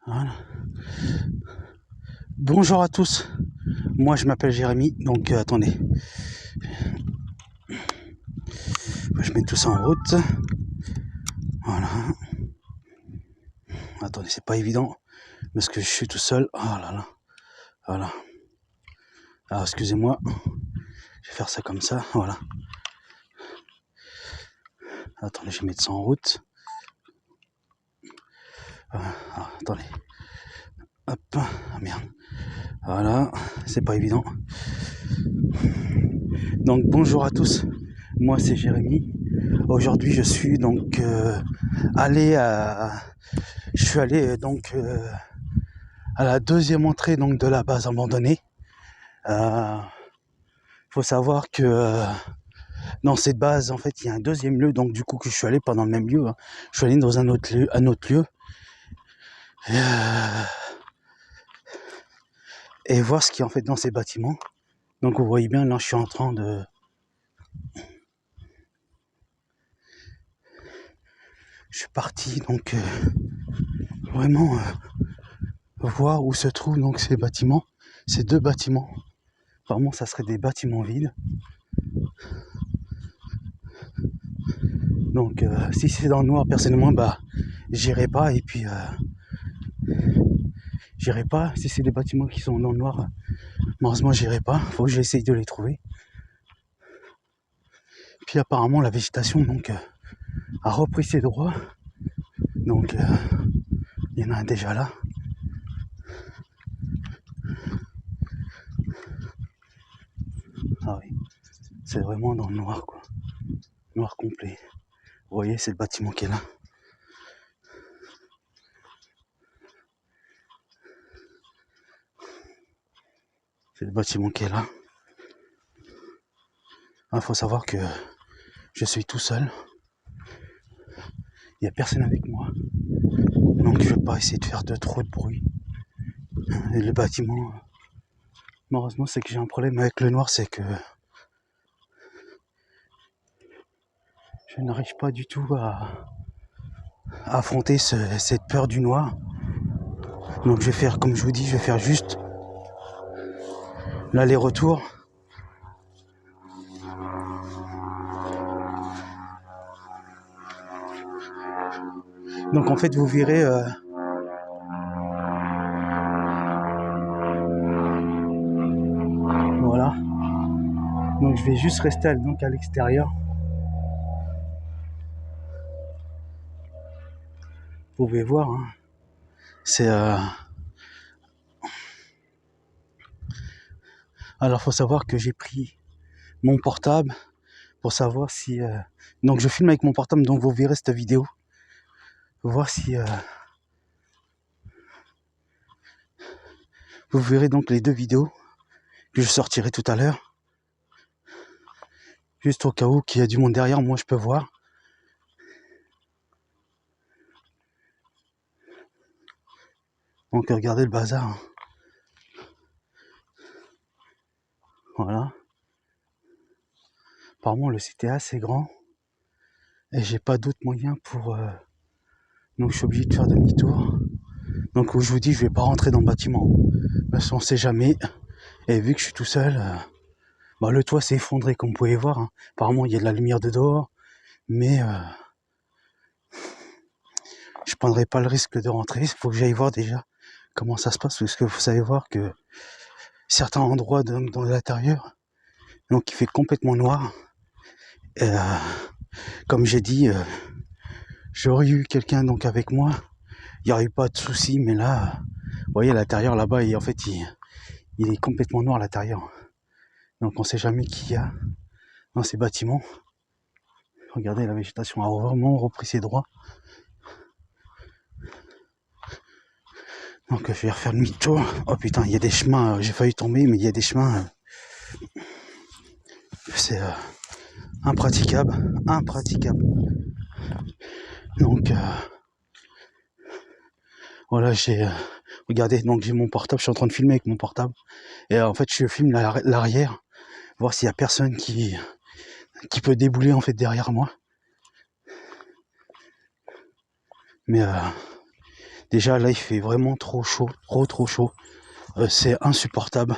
Voilà. Bonjour à tous, moi je m'appelle Jérémy, donc attendez, je mets tout ça en route. Voilà. Attendez, c'est pas évident parce que je suis tout seul. Oh là là. Voilà. Alors excusez-moi, je vais faire ça comme ça. Voilà. Attendez, je vais mettre ça en route. Alors, attendez. Hop. Ah, merde. Voilà, c'est pas évident. Donc bonjour à tous. Moi c'est Jérémy. Aujourd'hui je suis donc allé à la deuxième entrée donc de la base abandonnée. Faut savoir que dans cette base, en fait, il y a un deuxième lieu, donc du coup que je suis allé pas dans le même lieu. Hein. Je suis allé dans un autre lieu, et voir ce qu'il y a en fait dans ces bâtiments. Donc vous voyez bien, là, je suis en train de je suis parti donc vraiment voir où se trouvent donc ces bâtiments, ces deux bâtiments. Apparemment, ça serait des bâtiments vides. Donc si c'est dans le noir, personnellement, j'irai pas. Et puis j'irai pas. Si c'est des bâtiments qui sont dans le noir, malheureusement, j'irai pas. Faut que j'essaye de les trouver. Puis apparemment, la végétation donc a repris ses droits. Donc il y en a un déjà là. Ah oui, c'est vraiment dans le noir quoi. Noir complet. Vous voyez, c'est le bâtiment qui est là. C'est le bâtiment qui est là. Il faut savoir que je suis tout seul. Il n'y a personne avec moi. Donc je ne vais pas essayer de faire trop de bruit. Et le bâtiment, malheureusement, c'est que j'ai un problème avec le noir, c'est que je n'arrive pas du tout à affronter cette peur du noir. Donc je vais faire, comme je vous dis, je vais faire juste l'aller-retour. Donc en fait, vous verrez... voilà. Donc je vais juste rester donc à l'extérieur. Vous pouvez voir, hein. C'est... Alors faut savoir que j'ai pris mon portable pour savoir si... Donc je filme avec mon portable, donc vous verrez cette vidéo. Pour voir si... Vous verrez donc les deux vidéos que je sortirai tout à l'heure. Juste au cas où qu'il y a du monde derrière, moi je peux voir. Donc regardez le bazar. Voilà. Apparemment le site est assez grand. Et j'ai pas d'autre moyen pour... Donc je suis obligé de faire demi-tour. Donc je vous dis, je vais pas rentrer dans le bâtiment. Parce qu'on sait jamais. Et vu que je suis tout seul, le toit s'est effondré comme vous pouvez voir. Hein. Apparemment il y a de la lumière de dehors. Mais je prendrai pas le risque de rentrer. Il faut que j'aille voir déjà comment ça se passe. Parce que vous savez voir que certains endroits dans l'intérieur, donc il fait complètement noir. Et, comme j'ai dit, j'aurais eu quelqu'un donc avec moi. Il n'y aurait eu pas de souci. Mais là, vous voyez à l'intérieur là-bas, en fait il est complètement noir à l'intérieur. Donc on sait jamais qui y a dans ces bâtiments. Regardez, la végétation a vraiment repris ses droits. Donc je vais refaire demi-tour. Oh putain, il y a des chemins, j'ai failli tomber, mais il y a des chemins. C'est impraticable. Donc voilà, regardez, donc j'ai mon portable, je suis en train de filmer avec mon portable. Et en fait, je filme l'arrière, voir s'il y a personne qui peut débouler en fait derrière moi. Mais Déjà là il fait vraiment trop chaud, trop chaud. C'est insupportable.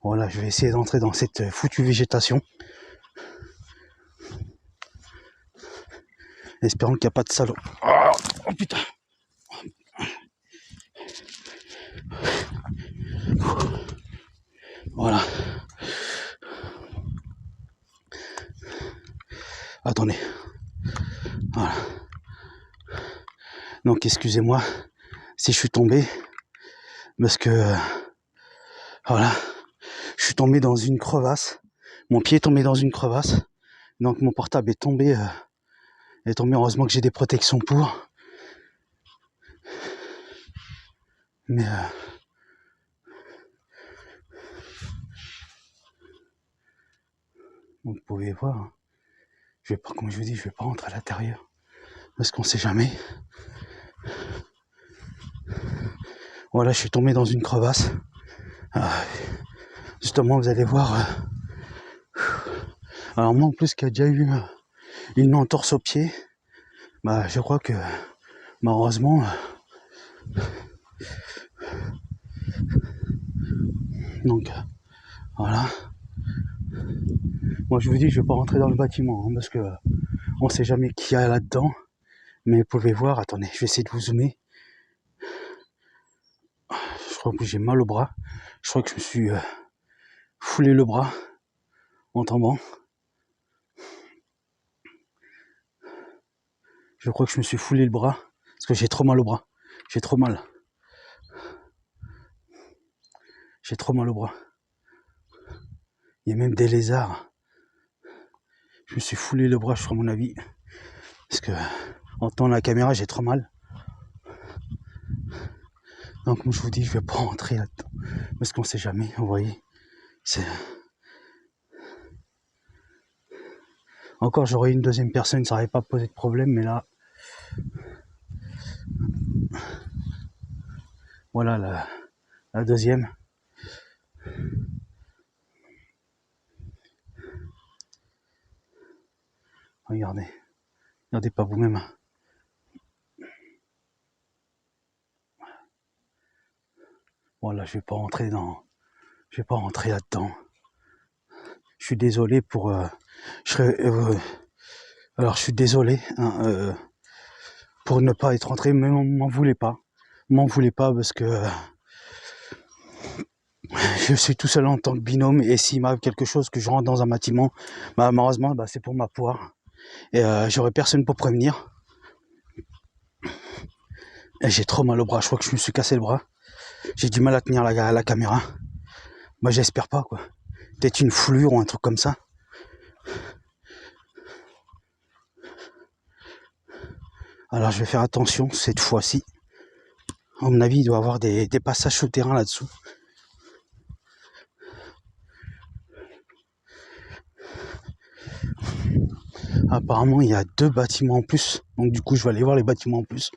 Voilà, je vais essayer d'entrer dans cette foutue végétation. Espérons qu'il n'y a pas de salauds. Oh putain. Voilà. Attendez. Voilà. Donc excusez-moi si je suis tombé. Parce que voilà. Je suis tombé dans une crevasse. Mon pied est tombé dans une crevasse. Donc mon portable est tombé. Heureusement que j'ai des protections pour. Mais vous pouvez voir. Hein. Je vais pas, comme je vous dis, je vais pas rentrer à l'intérieur. Parce qu'on sait jamais. Voilà, je suis tombé dans une crevasse. Justement, vous allez voir. Alors moi, en plus, qui a déjà eu une entorse au pied, bah, je crois que malheureusement, donc voilà. Moi, je vous dis, je vais pas rentrer dans le bâtiment hein, parce que on sait jamais qui y a là-dedans. Mais vous pouvez voir. Attendez, je vais essayer de vous zoomer. Je crois que j'ai mal au bras. Je crois que je me suis foulé le bras en tombant. Je crois que je me suis foulé le bras parce que j'ai trop mal au bras. J'ai trop mal. J'ai trop mal au bras. Il y a même des lézards. Je me suis foulé le bras, je crois, à mon avis. Parce que en tenant la caméra, j'ai trop mal. Donc, comme je vous dis, je vais pas rentrer là-dedans. Parce qu'on sait jamais, vous voyez. C'est... Encore, j'aurais une deuxième personne, ça n'aurait pas posé de problème, mais là... Voilà la deuxième. Regardez. Regardez pas vous-même. Voilà, je vais pas rentrer là-dedans. Je suis désolé pour... alors, je suis désolé hein, pour ne pas être rentré, mais m'en voulez pas. M'en voulez pas parce que je suis tout seul en tant que binôme et s'il m'arrive quelque chose, que je rentre dans un bâtiment, bah, malheureusement, bah, c'est pour ma poire. Et j'aurais personne pour prévenir. Et j'ai trop mal au bras, je crois que je me suis cassé le bras. J'ai du mal à tenir la caméra. Moi, j'espère pas, quoi. Peut-être une foulure ou un truc comme ça. Alors, je vais faire attention cette fois-ci. À mon avis, il doit y avoir des passages souterrains là-dessous. Apparemment, il y a 2 bâtiments en plus. Donc, du coup, je vais aller voir les bâtiments en plus.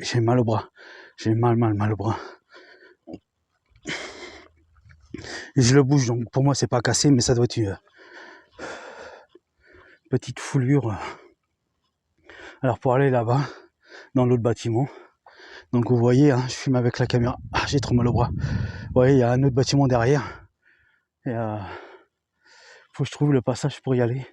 J'ai mal au bras. J'ai mal au bras. Et je le bouge, donc pour moi, c'est pas cassé, mais ça doit être une petite foulure. Alors, pour aller là-bas, dans l'autre bâtiment, donc vous voyez, hein, je filme avec la caméra. Ah, j'ai trop mal au bras. Vous voyez, il y a un autre bâtiment derrière. Et faut que je trouve le passage pour y aller.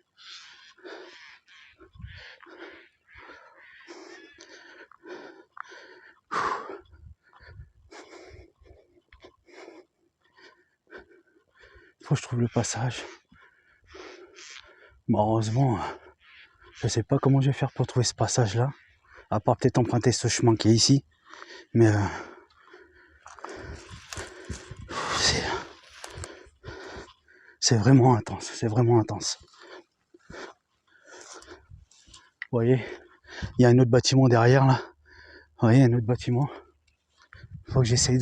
Faut que je trouve le passage. Malheureusement, je sais pas comment je vais faire pour trouver ce passage-là. À part peut-être emprunter ce chemin qui est ici. Mais c'est vraiment intense. C'est vraiment intense. Vous voyez, il y a un autre bâtiment derrière là. Vous voyez, un autre bâtiment. Il faut que j'essaye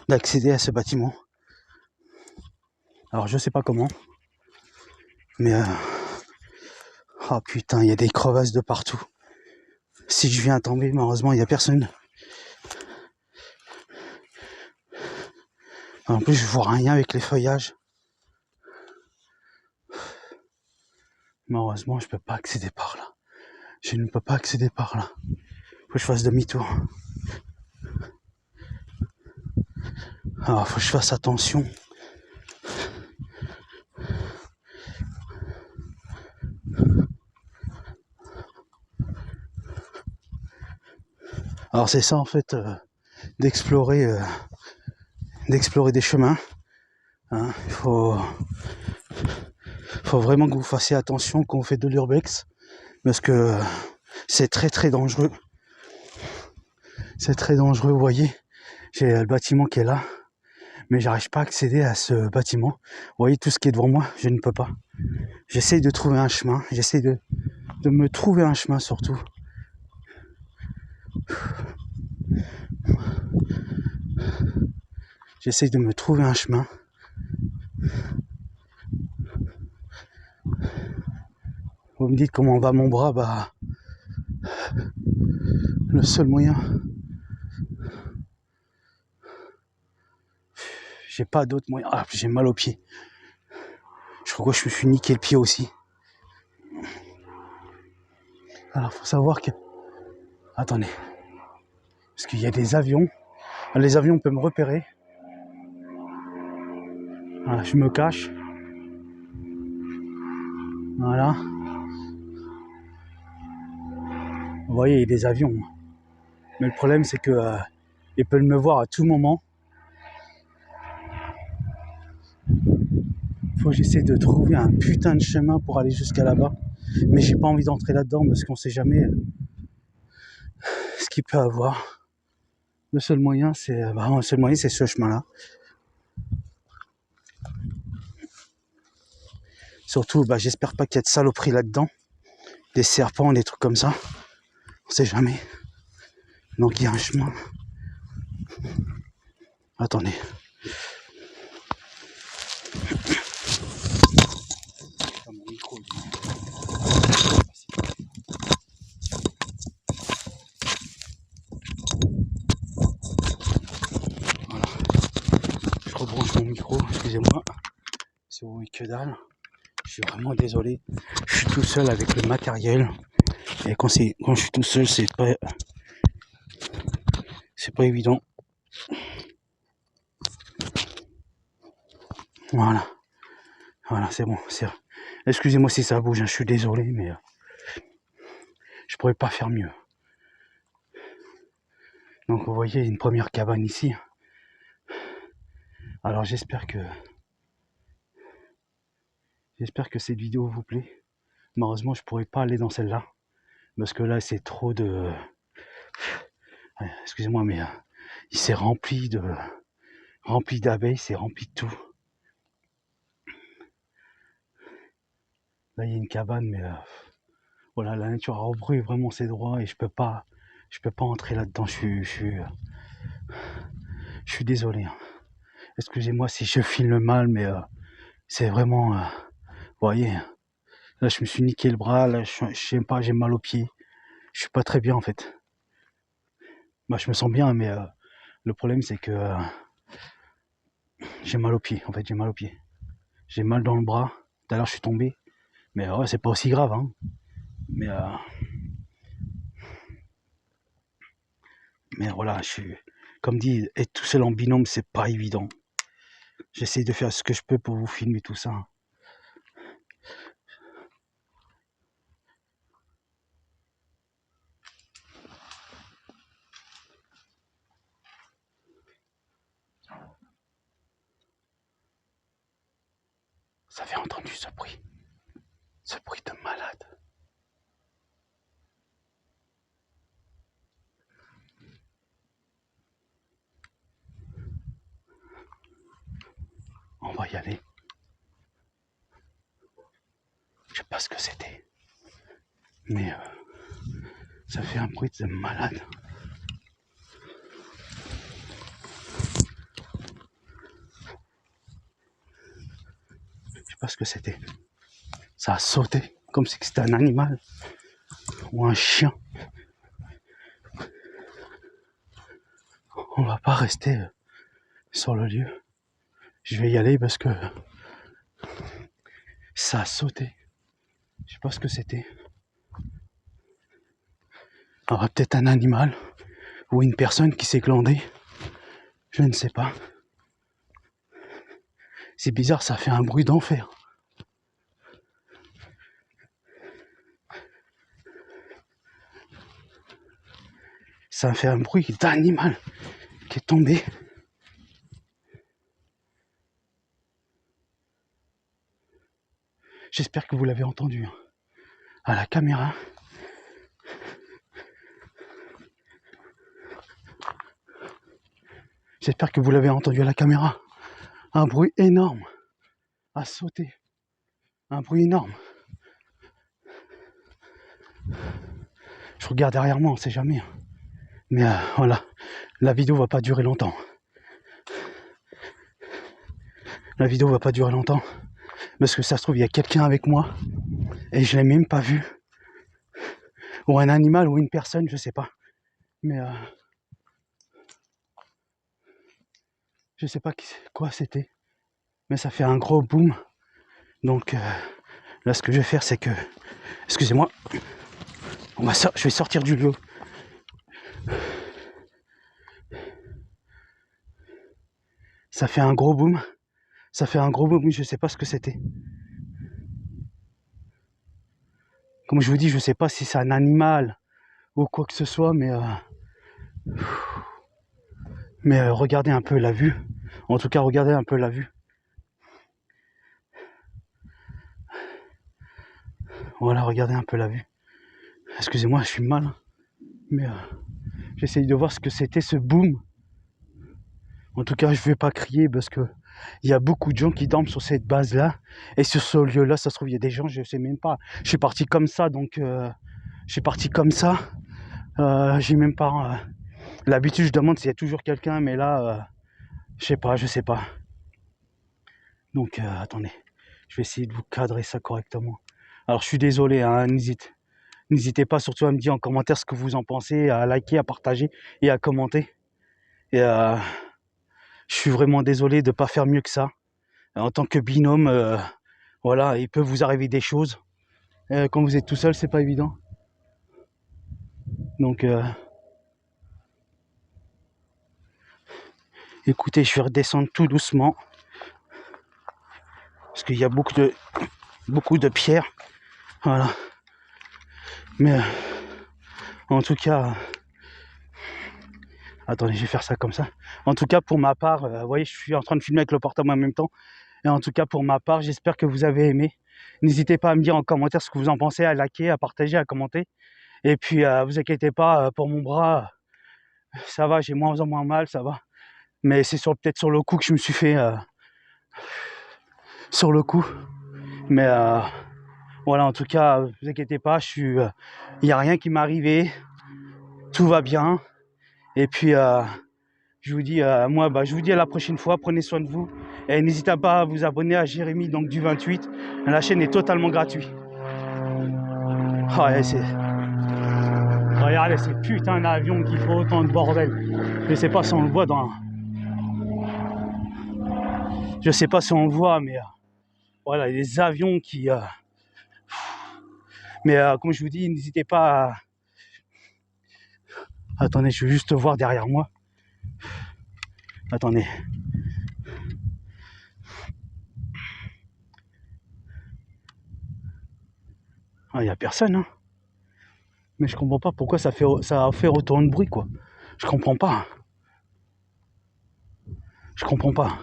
d'accéder à ce bâtiment. Alors je sais pas comment. Mais oh putain, il y a des crevasses de partout. Si je viens à tomber, malheureusement, il n'y a personne. En plus, je vois rien avec les feuillages. Malheureusement, je peux pas accéder par là. Je ne peux pas accéder par là. Faut que je fasse demi-tour. Alors, faut que je fasse attention. Alors, c'est ça, en fait, d'explorer des chemins. Hein. Il faut vraiment que vous fassiez attention quand vous faites de l'urbex. Parce que c'est très très dangereux. C'est très dangereux, vous voyez. J'ai le bâtiment qui est là. Mais j'arrive pas à accéder à ce bâtiment. Vous voyez tout ce qui est devant moi, je ne peux pas. J'essaye de trouver un chemin. J'essaye de me trouver un chemin surtout. J'essaye de me trouver un chemin. Vous me dites comment va mon bras, bah le seul moyen. J'ai pas d'autre moyen. Ah, j'ai mal au pied. Je crois que je me suis niqué le pied aussi. Alors faut savoir que. Attendez. Parce qu'il y a des avions. Les avions peuvent me repérer. Voilà, je me cache. Voilà. Vous voyez, il y a des avions. Mais le problème, c'est que ils peuvent me voir à tout moment. Faut que j'essaie de trouver un putain de chemin pour aller jusqu'à là-bas. Mais j'ai pas envie d'entrer là-dedans parce qu'on sait jamais ce qu'il peut avoir. Le seul moyen, c'est ce chemin-là. Surtout, j'espère pas qu'il y a de saloperies là-dedans. Des serpents, des trucs comme ça. On sait jamais. Donc il y a un chemin. Attendez. Voilà. Je rebranche mon micro, excusez-moi. C'est oui que dalle. Je suis vraiment désolé. Je suis tout seul avec le matériel. Et quand je suis tout seul, c'est pas évident. Voilà. Voilà, c'est bon. Excusez-moi si ça bouge, hein, je suis désolé, mais je pourrais pas faire mieux. Donc vous voyez, une première cabane ici. Alors j'espère que cette vidéo vous plaît. Malheureusement, je pourrais pas aller dans celle-là. Parce que là, c'est trop de... Excusez-moi, mais il s'est rempli d'abeilles, c'est rempli de tout. Là, il y a une cabane, mais voilà, la nature a repris vraiment ses droits et je peux pas entrer là-dedans. Je suis désolé. Hein. Excusez-moi si je filme mal, mais c'est vraiment, vous voyez, là, je me suis niqué le bras, là, je sais pas, j'ai mal aux pieds. Je suis pas très bien, en fait. Je me sens bien, mais le problème, c'est que j'ai mal aux pieds, en fait, j'ai mal aux pieds. J'ai mal dans le bras. Tout à l'heure, je suis tombé. Mais ouais, c'est pas aussi grave, hein. Mais voilà, je suis, comme dit, être tout seul en binôme, c'est pas évident. J'essaie de faire ce que je peux pour vous filmer tout ça. Vous avez entendu ce bruit de malade. On va y aller. Je sais pas ce que c'était. Mais ça fait un bruit de malade. Je sais pas ce que c'était. Ça a sauté, comme si c'était un animal. Ou un chien. On va pas rester sur le lieu. Je vais y aller parce que ça a sauté. Je sais pas ce que c'était. Alors peut-être un animal ou une personne qui s'est glandée. Je ne sais pas. C'est bizarre, ça fait un bruit d'enfer. Ça fait un bruit d'animal qui est tombé. J'espère que vous l'avez entendu. À la caméra. J'espère que vous l'avez entendu à la caméra. Un bruit énorme. À sauter. Un bruit énorme. Je regarde derrière moi, on sait jamais. Mais voilà, la vidéo va pas durer longtemps. La vidéo va pas durer longtemps. Parce que ça se trouve, il y a quelqu'un avec moi. Et je l'ai même pas vu. Ou un animal ou une personne, je sais pas. Mais je sais pas quoi c'était. Mais ça fait un gros boom. Donc là, ce que je vais faire, c'est que... Excusez-moi. Je vais sortir du lieu. Ça fait un gros boom. Ça fait un gros boom, je sais pas ce que c'était. Comme je vous dis, je sais pas si c'est un animal ou quoi que ce soit, mais regardez un peu la vue. En tout cas, regardez un peu la vue. Voilà, regardez un peu la vue. Excusez-moi, je suis mal, mais j'essaye de voir ce que c'était ce boom. En tout cas, je vais pas crier parce que il y a beaucoup de gens qui dorment sur cette base-là et sur ce lieu-là. Ça se trouve, il y a des gens, je sais même pas. Je suis parti comme ça, donc je suis parti comme ça. J'ai même pas. L'habitude, je demande s'il y a toujours quelqu'un, mais là, je sais pas. Donc attendez, je vais essayer de vous cadrer ça correctement. Alors, je suis désolé, hein, n'hésitez pas surtout à me dire en commentaire ce que vous en pensez, à liker, à partager et à commenter. Et je suis vraiment désolé de ne pas faire mieux que ça. En tant que binôme, voilà, il peut vous arriver des choses. Quand vous êtes tout seul, c'est pas évident. Donc, écoutez, je vais redescendre tout doucement. Parce qu'il y a beaucoup de pierres. Voilà. Mais en tout cas, attendez, je vais faire ça comme ça. En tout cas, pour ma part, vous voyez, je suis en train de filmer avec le portable en même temps. Et en tout cas, pour ma part, j'espère que vous avez aimé. N'hésitez pas à me dire en commentaire ce que vous en pensez, à liker, à partager, à commenter. Et puis, vous inquiétez pas, pour mon bras, ça va, j'ai moins en moins mal, ça va. Mais c'est peut-être sur le coup que je me suis fait... sur le coup. Mais voilà, en tout cas, vous inquiétez pas, il n'y a rien qui m'est arrivé. Tout va bien. Et puis, je vous dis, je vous dis à la prochaine fois. Prenez soin de vous. Et n'hésitez pas à vous abonner à Jérémy donc, du 28. La chaîne est totalement gratuite. Regardez, c'est putain d'avion qui fait autant de bordel. Je sais pas si on le voit dans... Je sais pas si on le voit, mais... voilà, les avions qui... Mais comme je vous dis, n'hésitez pas à... Attendez, je vais juste voir derrière moi. Attendez. Ah, il n'y a personne, hein. Mais je comprends pas pourquoi ça a fait autant de bruit, quoi. Je comprends pas. Je comprends pas.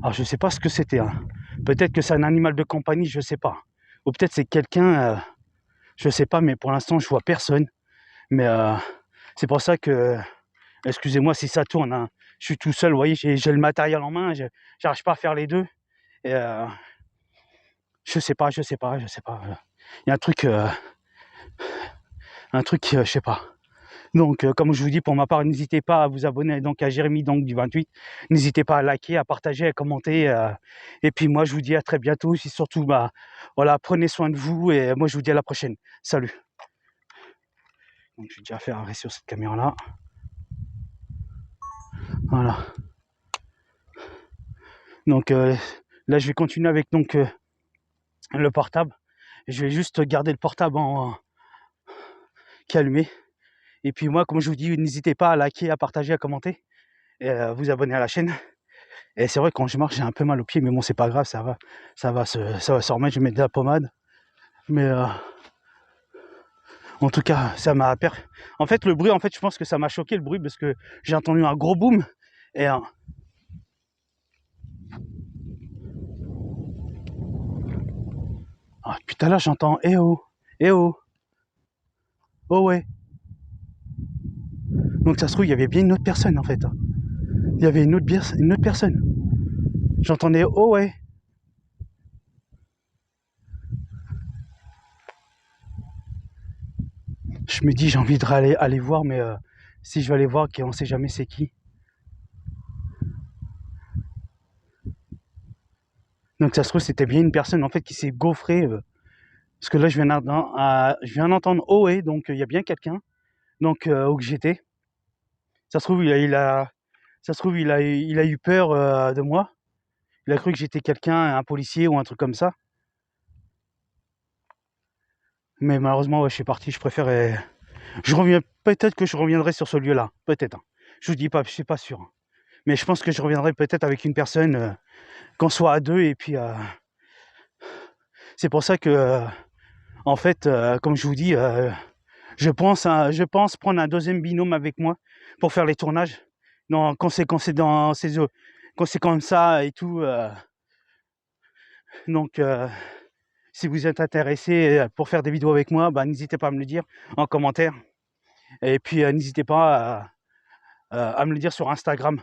Alors je sais pas ce que c'était. Hein. Peut-être que c'est un animal de compagnie, je sais pas. Ou peut-être c'est quelqu'un, je sais pas, mais pour l'instant je vois personne. Mais c'est pour ça que, excusez-moi si ça tourne, hein. Je suis tout seul, vous voyez, j'ai le matériel en main, j'arrive pas à faire les deux. Et je sais pas. Il y a un truc, je sais pas. Donc, comme je vous dis, pour ma part, n'hésitez pas à vous abonner donc à Jérémy donc, du 28. N'hésitez pas à liker, à partager, à commenter. Et puis moi, je vous dis à très bientôt. Et surtout, voilà, prenez soin de vous. Et moi, je vous dis à la prochaine. Salut. Donc, je vais déjà faire arrêt sur cette caméra-là. Voilà. Donc là, je vais continuer avec donc le portable. Je vais juste garder le portable qui est allumé. Et puis moi, comme je vous dis, n'hésitez pas à liker, à partager, à commenter et vous abonner à la chaîne. Et c'est vrai, quand je marche, j'ai un peu mal aux pieds, mais bon, c'est pas grave, ça va se remettre. Je vais mettre de la pommade. Mais en tout cas, ça m'a en fait, le bruit, en fait, je pense que ça m'a choqué le bruit parce que j'ai entendu un gros boom et ah, putain, là, j'entends eh oh, eh oh, oh ouais. Donc ça se trouve, il y avait bien une autre personne en fait. Il y avait une autre personne. J'entendais oh ouais. Je me dis, j'ai envie de aller voir, mais si je vais aller voir, on sait jamais c'est qui. Donc ça se trouve, c'était bien une personne en fait qui s'est gaufrée. Parce que là, je viens d'entendre oh ouais, donc il y a bien quelqu'un. Donc où j'étais. Ça se trouve, ça se trouve, il a eu peur de moi. Il a cru que j'étais quelqu'un, un policier ou un truc comme ça. Mais malheureusement, ouais, je suis parti. Je préfère. Je reviens. Peut-être que je reviendrai sur ce lieu-là. Peut-être. Hein. Je vous dis pas. Je suis pas sûr. Hein. Mais je pense que je reviendrai peut-être avec une personne, qu'on soit à deux. Et puis, c'est pour ça que, en fait, comme je vous dis, je pense prendre un deuxième binôme avec moi pour faire les tournages. Quand c'est dans ces eaux, quand c'est comme ça et tout. Donc, si vous êtes intéressé pour faire des vidéos avec moi, bah, n'hésitez pas à me le dire en commentaire. Et puis, n'hésitez pas à me le dire sur Instagram.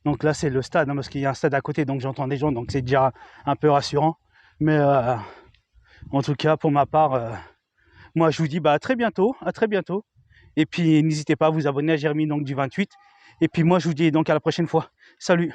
Donc là, c'est le stade, hein, parce qu'il y a un stade à côté, donc j'entends des gens, donc c'est déjà un peu rassurant. Mais en tout cas, pour ma part, moi, je vous dis bah, à très bientôt, à très bientôt. Et puis, n'hésitez pas à vous abonner à Jérémy donc, du 28. Et puis, moi, je vous dis donc à la prochaine fois. Salut!